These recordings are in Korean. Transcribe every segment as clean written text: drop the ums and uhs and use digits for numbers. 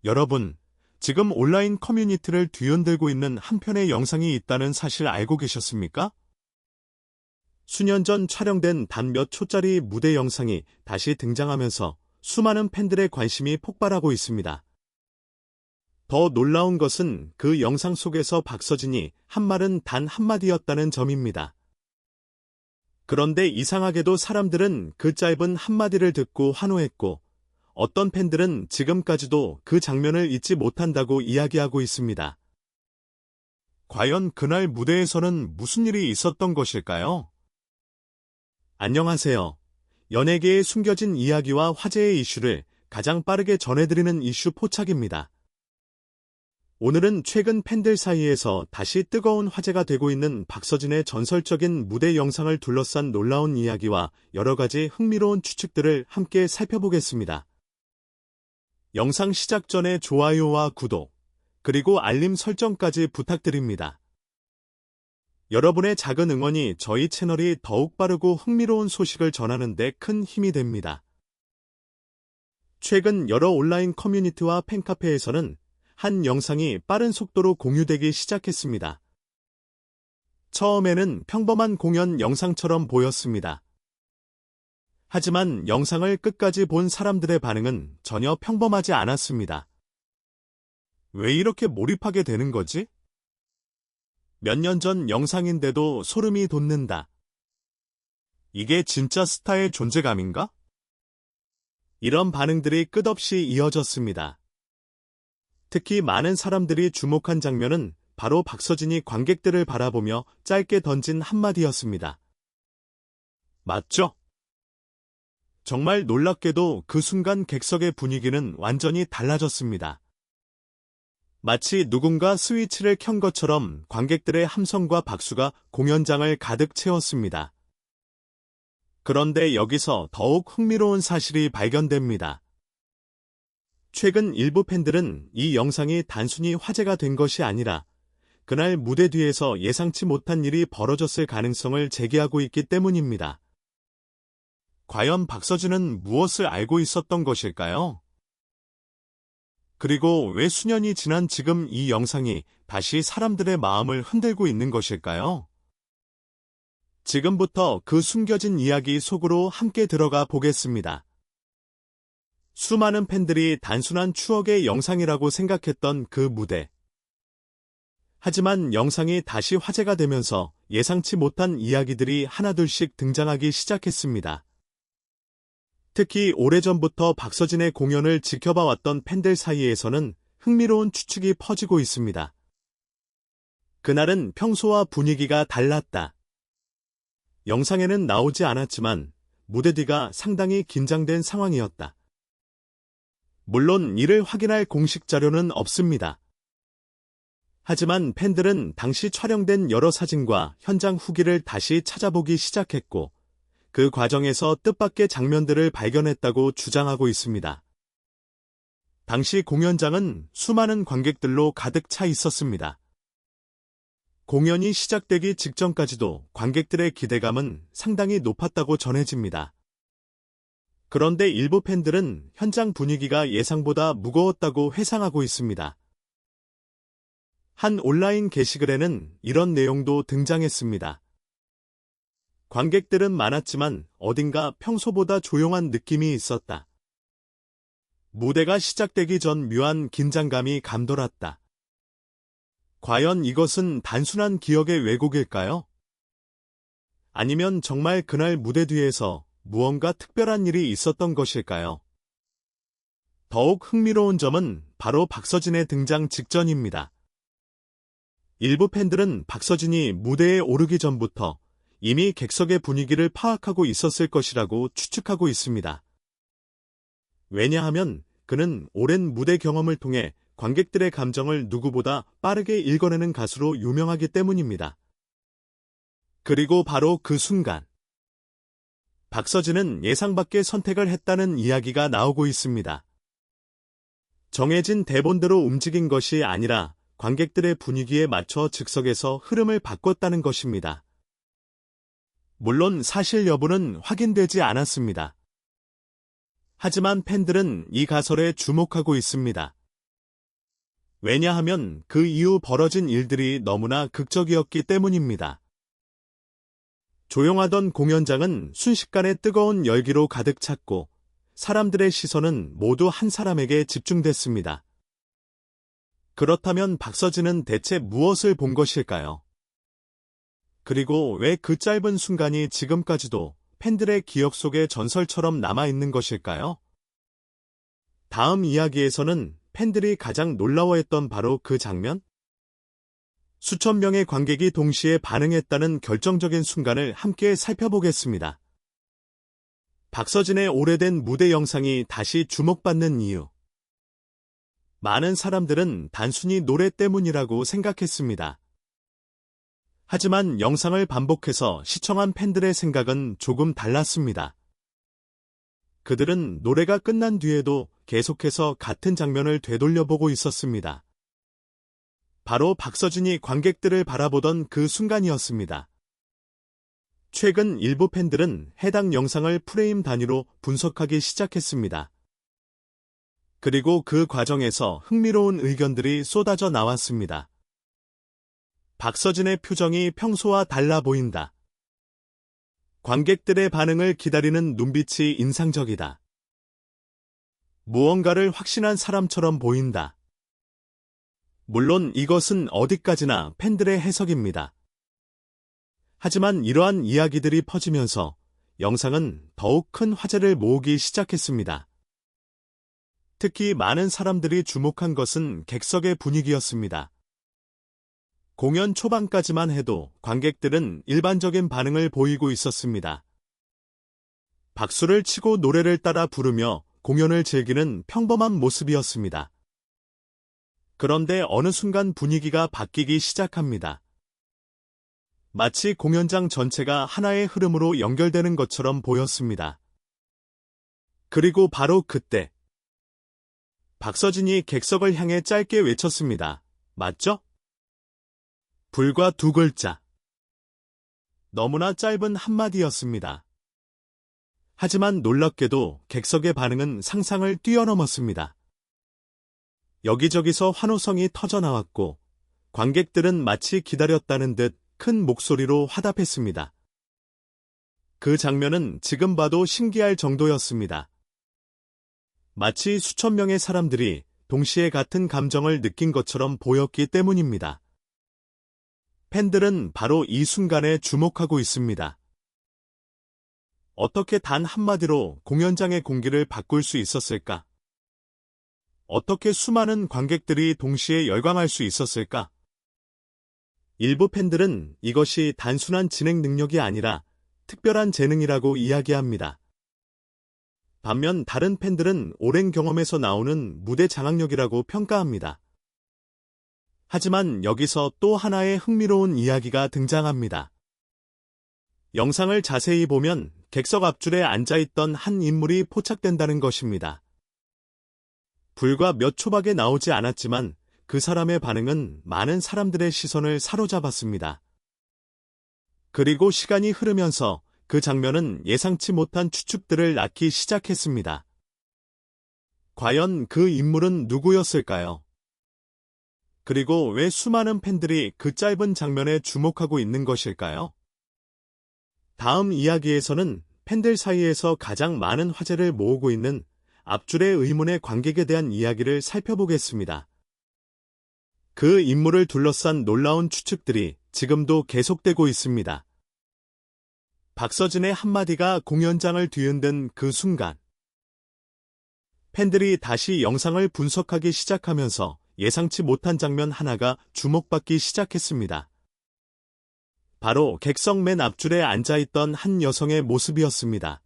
여러분, 지금 온라인 커뮤니티를 뒤흔들고 있는 한 편의 영상이 있다는 사실 알고 계셨습니까? 수년 전 촬영된 단 몇 초짜리 무대 영상이 다시 등장하면서 수많은 팬들의 관심이 폭발하고 있습니다. 더 놀라운 것은 그 영상 속에서 박서진이 한 말은 단 한마디였다는 점입니다. 그런데 이상하게도 사람들은 그 짧은 한마디를 듣고 환호했고, 어떤 팬들은 지금까지도 그 장면을 잊지 못한다고 이야기하고 있습니다. 과연 그날 무대에서는 무슨 일이 있었던 것일까요? 안녕하세요. 연예계의 숨겨진 이야기와 화제의 이슈를 가장 빠르게 전해드리는 이슈 포착입니다. 오늘은 최근 팬들 사이에서 다시 뜨거운 화제가 되고 있는 박서진의 전설적인 무대 영상을 둘러싼 놀라운 이야기와 여러 가지 흥미로운 추측들을 함께 살펴보겠습니다. 영상 시작 전에 좋아요와 구독, 그리고 알림 설정까지 부탁드립니다. 여러분의 작은 응원이 저희 채널이 더욱 빠르고 흥미로운 소식을 전하는 데 큰 힘이 됩니다. 최근 여러 온라인 커뮤니티와 팬카페에서는 한 영상이 빠른 속도로 공유되기 시작했습니다. 처음에는 평범한 공연 영상처럼 보였습니다. 하지만 영상을 끝까지 본 사람들의 반응은 전혀 평범하지 않았습니다. 왜 이렇게 몰입하게 되는 거지? 몇 년 전 영상인데도 소름이 돋는다. 이게 진짜 스타의 존재감인가? 이런 반응들이 끝없이 이어졌습니다. 특히 많은 사람들이 주목한 장면은 바로 박서진이 관객들을 바라보며 짧게 던진 한마디였습니다. 맞죠? 정말 놀랍게도 그 순간 객석의 분위기는 완전히 달라졌습니다. 마치 누군가 스위치를 켠 것처럼 관객들의 함성과 박수가 공연장을 가득 채웠습니다. 그런데 여기서 더욱 흥미로운 사실이 발견됩니다. 최근 일부 팬들은 이 영상이 단순히 화제가 된 것이 아니라 그날 무대 뒤에서 예상치 못한 일이 벌어졌을 가능성을 제기하고 있기 때문입니다. 과연 박서진은 무엇을 알고 있었던 것일까요? 그리고 왜 수년이 지난 지금 이 영상이 다시 사람들의 마음을 흔들고 있는 것일까요? 지금부터 그 숨겨진 이야기 속으로 함께 들어가 보겠습니다. 수많은 팬들이 단순한 추억의 영상이라고 생각했던 그 무대. 하지만 영상이 다시 화제가 되면서 예상치 못한 이야기들이 하나둘씩 등장하기 시작했습니다. 특히 오래전부터 박서진의 공연을 지켜봐왔던 팬들 사이에서는 흥미로운 추측이 퍼지고 있습니다. 그날은 평소와 분위기가 달랐다. 영상에는 나오지 않았지만 무대 뒤가 상당히 긴장된 상황이었다. 물론 이를 확인할 공식 자료는 없습니다. 하지만 팬들은 당시 촬영된 여러 사진과 현장 후기를 다시 찾아보기 시작했고, 그 과정에서 뜻밖의 장면들을 발견했다고 주장하고 있습니다. 당시 공연장은 수많은 관객들로 가득 차 있었습니다. 공연이 시작되기 직전까지도 관객들의 기대감은 상당히 높았다고 전해집니다. 그런데 일부 팬들은 현장 분위기가 예상보다 무거웠다고 회상하고 있습니다. 한 온라인 게시글에는 이런 내용도 등장했습니다. 관객들은 많았지만 어딘가 평소보다 조용한 느낌이 있었다. 무대가 시작되기 전 묘한 긴장감이 감돌았다. 과연 이것은 단순한 기억의 왜곡일까요? 아니면 정말 그날 무대 뒤에서 무언가 특별한 일이 있었던 것일까요? 더욱 흥미로운 점은 바로 박서진의 등장 직전입니다. 일부 팬들은 박서진이 무대에 오르기 전부터 이미 객석의 분위기를 파악하고 있었을 것이라고 추측하고 있습니다. 왜냐하면 그는 오랜 무대 경험을 통해 관객들의 감정을 누구보다 빠르게 읽어내는 가수로 유명하기 때문입니다. 그리고 바로 그 순간, 박서진은 예상 밖의 선택을 했다는 이야기가 나오고 있습니다. 정해진 대본대로 움직인 것이 아니라 관객들의 분위기에 맞춰 즉석에서 흐름을 바꿨다는 것입니다. 물론 사실 여부는 확인되지 않았습니다. 하지만 팬들은 이 가설에 주목하고 있습니다. 왜냐하면 그 이후 벌어진 일들이 너무나 극적이었기 때문입니다. 조용하던 공연장은 순식간에 뜨거운 열기로 가득 찼고 사람들의 시선은 모두 한 사람에게 집중됐습니다. 그렇다면 박서진은 대체 무엇을 본 것일까요? 그리고 왜 그 짧은 순간이 지금까지도 팬들의 기억 속에 전설처럼 남아있는 것일까요? 다음 이야기에서는 팬들이 가장 놀라워했던 바로 그 장면? 수천 명의 관객이 동시에 반응했다는 결정적인 순간을 함께 살펴보겠습니다. 박서진의 오래된 무대 영상이 다시 주목받는 이유. 많은 사람들은 단순히 노래 때문이라고 생각했습니다. 하지만 영상을 반복해서 시청한 팬들의 생각은 조금 달랐습니다. 그들은 노래가 끝난 뒤에도 계속해서 같은 장면을 되돌려보고 있었습니다. 바로 박서진이 관객들을 바라보던 그 순간이었습니다. 최근 일부 팬들은 해당 영상을 프레임 단위로 분석하기 시작했습니다. 그리고 그 과정에서 흥미로운 의견들이 쏟아져 나왔습니다. 박서진의 표정이 평소와 달라 보인다. 관객들의 반응을 기다리는 눈빛이 인상적이다. 무언가를 확신한 사람처럼 보인다. 물론 이것은 어디까지나 팬들의 해석입니다. 하지만 이러한 이야기들이 퍼지면서 영상은 더욱 큰 화제를 모으기 시작했습니다. 특히 많은 사람들이 주목한 것은 객석의 분위기였습니다. 공연 초반까지만 해도 관객들은 일반적인 반응을 보이고 있었습니다. 박수를 치고 노래를 따라 부르며 공연을 즐기는 평범한 모습이었습니다. 그런데 어느 순간 분위기가 바뀌기 시작합니다. 마치 공연장 전체가 하나의 흐름으로 연결되는 것처럼 보였습니다. 그리고 바로 그때 박서진이 객석을 향해 짧게 외쳤습니다. 맞죠? 불과 2글자. 너무나 짧은 한마디였습니다. 하지만 놀랍게도 객석의 반응은 상상을 뛰어넘었습니다. 여기저기서 환호성이 터져나왔고 관객들은 마치 기다렸다는 듯 큰 목소리로 화답했습니다. 그 장면은 지금 봐도 신기할 정도였습니다. 마치 수천 명의 사람들이 동시에 같은 감정을 느낀 것처럼 보였기 때문입니다. 팬들은 바로 이 순간에 주목하고 있습니다. 어떻게 단 한마디로 공연장의 공기를 바꿀 수 있었을까? 어떻게 수많은 관객들이 동시에 열광할 수 있었을까? 일부 팬들은 이것이 단순한 진행 능력이 아니라 특별한 재능이라고 이야기합니다. 반면 다른 팬들은 오랜 경험에서 나오는 무대 장악력이라고 평가합니다. 하지만 여기서 또 하나의 흥미로운 이야기가 등장합니다. 영상을 자세히 보면 객석 앞줄에 앉아있던 한 인물이 포착된다는 것입니다. 불과 몇 초밖에 나오지 않았지만 그 사람의 반응은 많은 사람들의 시선을 사로잡았습니다. 그리고 시간이 흐르면서 그 장면은 예상치 못한 추측들을 낳기 시작했습니다. 과연 그 인물은 누구였을까요? 그리고 왜 수많은 팬들이 그 짧은 장면에 주목하고 있는 것일까요? 다음 이야기에서는 팬들 사이에서 가장 많은 화제를 모으고 있는 앞줄의 의문의 관객에 대한 이야기를 살펴보겠습니다. 그 인물을 둘러싼 놀라운 추측들이 지금도 계속되고 있습니다. 박서진의 한마디가 공연장을 뒤흔든 그 순간, 팬들이 다시 영상을 분석하기 시작하면서 예상치 못한 장면 하나가 주목받기 시작했습니다. 바로 객석 맨 앞줄에 앉아있던 한 여성의 모습이었습니다.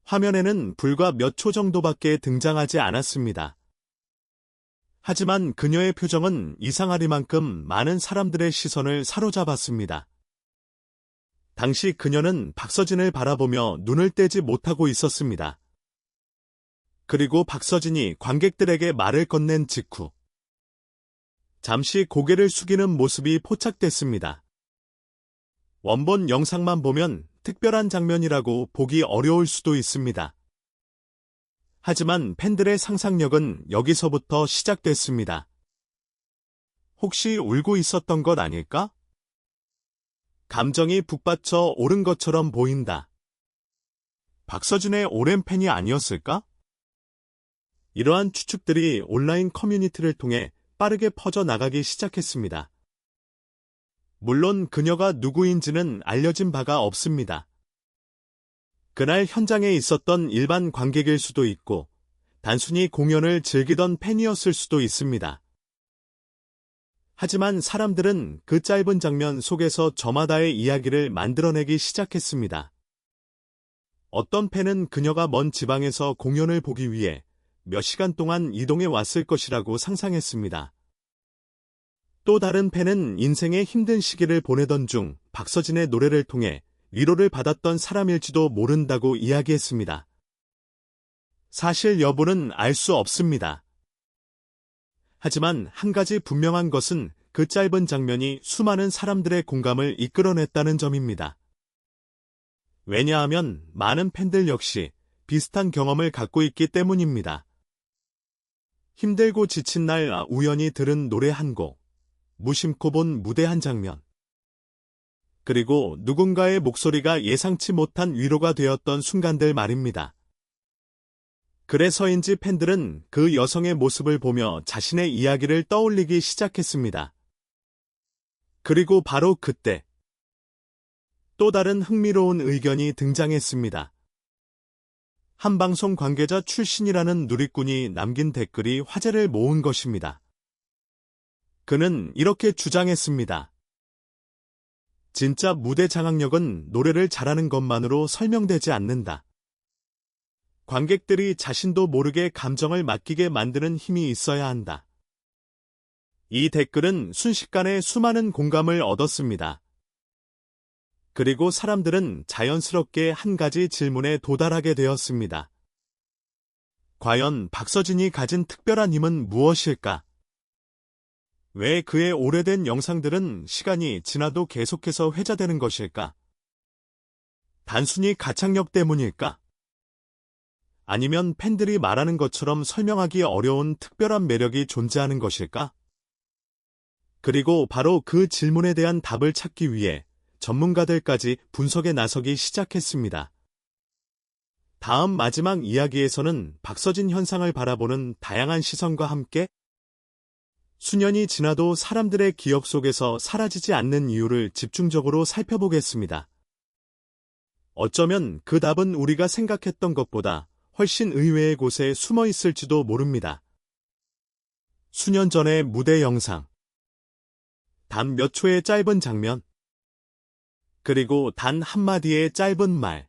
화면에는 불과 몇 초 정도밖에 등장하지 않았습니다. 하지만 그녀의 표정은 이상하리만큼 많은 사람들의 시선을 사로잡았습니다. 당시 그녀는 박서진을 바라보며 눈을 떼지 못하고 있었습니다. 그리고 박서진이 관객들에게 말을 건넨 직후 잠시 고개를 숙이는 모습이 포착됐습니다. 원본 영상만 보면 특별한 장면이라고 보기 어려울 수도 있습니다. 하지만 팬들의 상상력은 여기서부터 시작됐습니다. 혹시 울고 있었던 것 아닐까? 감정이 북받쳐 오른 것처럼 보인다. 박서준의 오랜 팬이 아니었을까? 이러한 추측들이 온라인 커뮤니티를 통해 빠르게 퍼져나가기 시작했습니다. 물론 그녀가 누구인지는 알려진 바가 없습니다. 그날 현장에 있었던 일반 관객일 수도 있고, 단순히 공연을 즐기던 팬이었을 수도 있습니다. 하지만 사람들은 그 짧은 장면 속에서 저마다의 이야기를 만들어내기 시작했습니다. 어떤 팬은 그녀가 먼 지방에서 공연을 보기 위해 몇 시간 동안 이동해 왔을 것이라고 상상했습니다. 또 다른 팬은 인생의 힘든 시기를 보내던 중 박서진의 노래를 통해 위로를 받았던 사람일지도 모른다고 이야기했습니다. 사실 여부는 알 수 없습니다. 하지만 한 가지 분명한 것은 그 짧은 장면이 수많은 사람들의 공감을 이끌어냈다는 점입니다. 왜냐하면 많은 팬들 역시 비슷한 경험을 갖고 있기 때문입니다. 힘들고 지친 날 우연히 들은 노래 한 곡, 무심코 본 무대 한 장면, 그리고 누군가의 목소리가 예상치 못한 위로가 되었던 순간들 말입니다. 그래서인지 팬들은 그 여성의 모습을 보며 자신의 이야기를 떠올리기 시작했습니다. 그리고 바로 그때 또 다른 흥미로운 의견이 등장했습니다. 한 방송 관계자 출신이라는 누리꾼이 남긴 댓글이 화제를 모은 것입니다. 그는 이렇게 주장했습니다. 진짜 무대 장악력은 노래를 잘하는 것만으로 설명되지 않는다. 관객들이 자신도 모르게 감정을 맡기게 만드는 힘이 있어야 한다. 이 댓글은 순식간에 수많은 공감을 얻었습니다. 그리고 사람들은 자연스럽게 한 가지 질문에 도달하게 되었습니다. 과연 박서진이 가진 특별한 힘은 무엇일까? 왜 그의 오래된 영상들은 시간이 지나도 계속해서 회자되는 것일까? 단순히 가창력 때문일까? 아니면 팬들이 말하는 것처럼 설명하기 어려운 특별한 매력이 존재하는 것일까? 그리고 바로 그 질문에 대한 답을 찾기 위해 전문가들까지 분석에 나서기 시작했습니다. 다음 마지막 이야기에서는 박서진 현상을 바라보는 다양한 시선과 함께 수년이 지나도 사람들의 기억 속에서 사라지지 않는 이유를 집중적으로 살펴보겠습니다. 어쩌면 그 답은 우리가 생각했던 것보다 훨씬 의외의 곳에 숨어 있을지도 모릅니다. 수년 전의 무대 영상. 단 몇 초의 짧은 장면. 그리고 단 한마디의 짧은 말.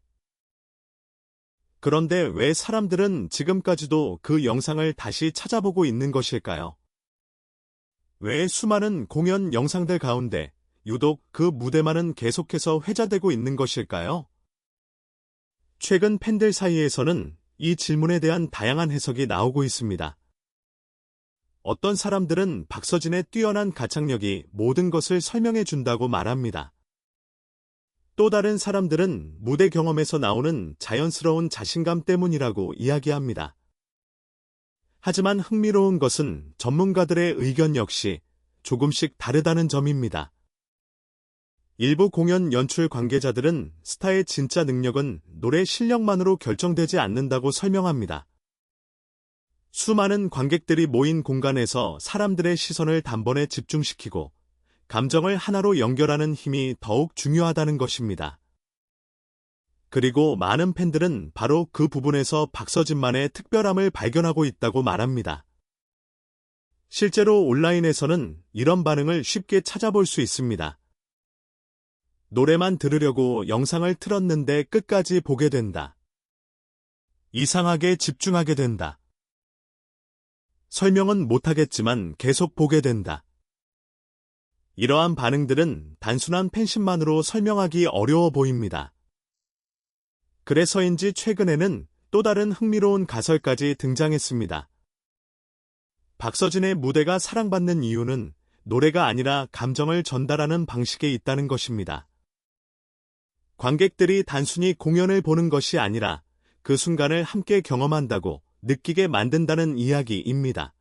그런데 왜 사람들은 지금까지도 그 영상을 다시 찾아보고 있는 것일까요? 왜 수많은 공연 영상들 가운데 유독 그 무대만은 계속해서 회자되고 있는 것일까요? 최근 팬들 사이에서는 이 질문에 대한 다양한 해석이 나오고 있습니다. 어떤 사람들은 박서진의 뛰어난 가창력이 모든 것을 설명해 준다고 말합니다. 또 다른 사람들은 무대 경험에서 나오는 자연스러운 자신감 때문이라고 이야기합니다. 하지만 흥미로운 것은 전문가들의 의견 역시 조금씩 다르다는 점입니다. 일부 공연 연출 관계자들은 스타의 진짜 능력은 노래 실력만으로 결정되지 않는다고 설명합니다. 수많은 관객들이 모인 공간에서 사람들의 시선을 단번에 집중시키고 감정을 하나로 연결하는 힘이 더욱 중요하다는 것입니다. 그리고 많은 팬들은 바로 그 부분에서 박서진만의 특별함을 발견하고 있다고 말합니다. 실제로 온라인에서는 이런 반응을 쉽게 찾아볼 수 있습니다. 노래만 들으려고 영상을 틀었는데 끝까지 보게 된다. 이상하게 집중하게 된다. 설명은 못하겠지만 계속 보게 된다. 이러한 반응들은 단순한 팬심만으로 설명하기 어려워 보입니다. 그래서인지 최근에는 또 다른 흥미로운 가설까지 등장했습니다. 박서진의 무대가 사랑받는 이유는 노래가 아니라 감정을 전달하는 방식에 있다는 것입니다. 관객들이 단순히 공연을 보는 것이 아니라 그 순간을 함께 경험한다고 느끼게 만든다는 이야기입니다.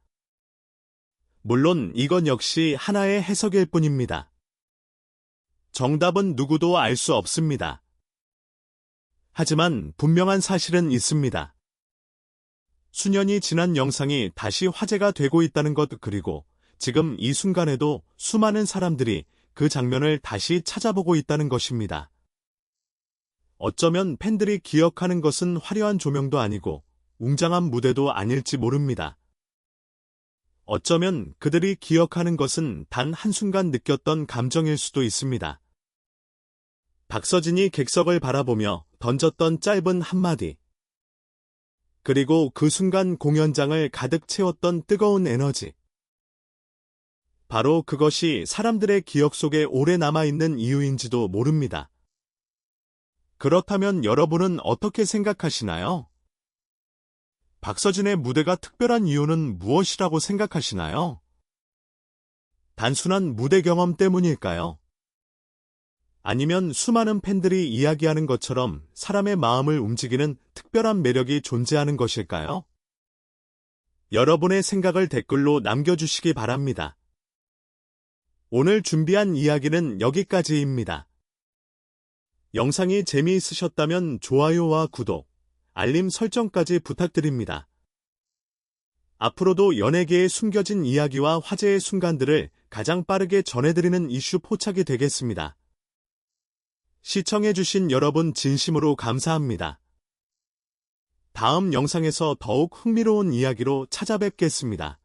물론 이건 역시 하나의 해석일 뿐입니다. 정답은 누구도 알 수 없습니다. 하지만 분명한 사실은 있습니다. 수년이 지난 영상이 다시 화제가 되고 있다는 것, 그리고 지금 이 순간에도 수많은 사람들이 그 장면을 다시 찾아보고 있다는 것입니다. 어쩌면 팬들이 기억하는 것은 화려한 조명도 아니고 웅장한 무대도 아닐지 모릅니다. 어쩌면 그들이 기억하는 것은 단 한순간 느꼈던 감정일 수도 있습니다. 박서진이 객석을 바라보며 던졌던 짧은 한마디. 그리고 그 순간 공연장을 가득 채웠던 뜨거운 에너지. 바로 그것이 사람들의 기억 속에 오래 남아있는 이유인지도 모릅니다. 그렇다면 여러분은 어떻게 생각하시나요? 박서진의 무대가 특별한 이유는 무엇이라고 생각하시나요? 단순한 무대 경험 때문일까요? 아니면 수많은 팬들이 이야기하는 것처럼 사람의 마음을 움직이는 특별한 매력이 존재하는 것일까요? 여러분의 생각을 댓글로 남겨주시기 바랍니다. 오늘 준비한 이야기는 여기까지입니다. 영상이 재미있으셨다면 좋아요와 구독, 알림 설정까지 부탁드립니다. 앞으로도 연예계의 숨겨진 이야기와 화제의 순간들을 가장 빠르게 전해드리는 이슈 포착이 되겠습니다. 시청해주신 여러분 진심으로 감사합니다. 다음 영상에서 더욱 흥미로운 이야기로 찾아뵙겠습니다.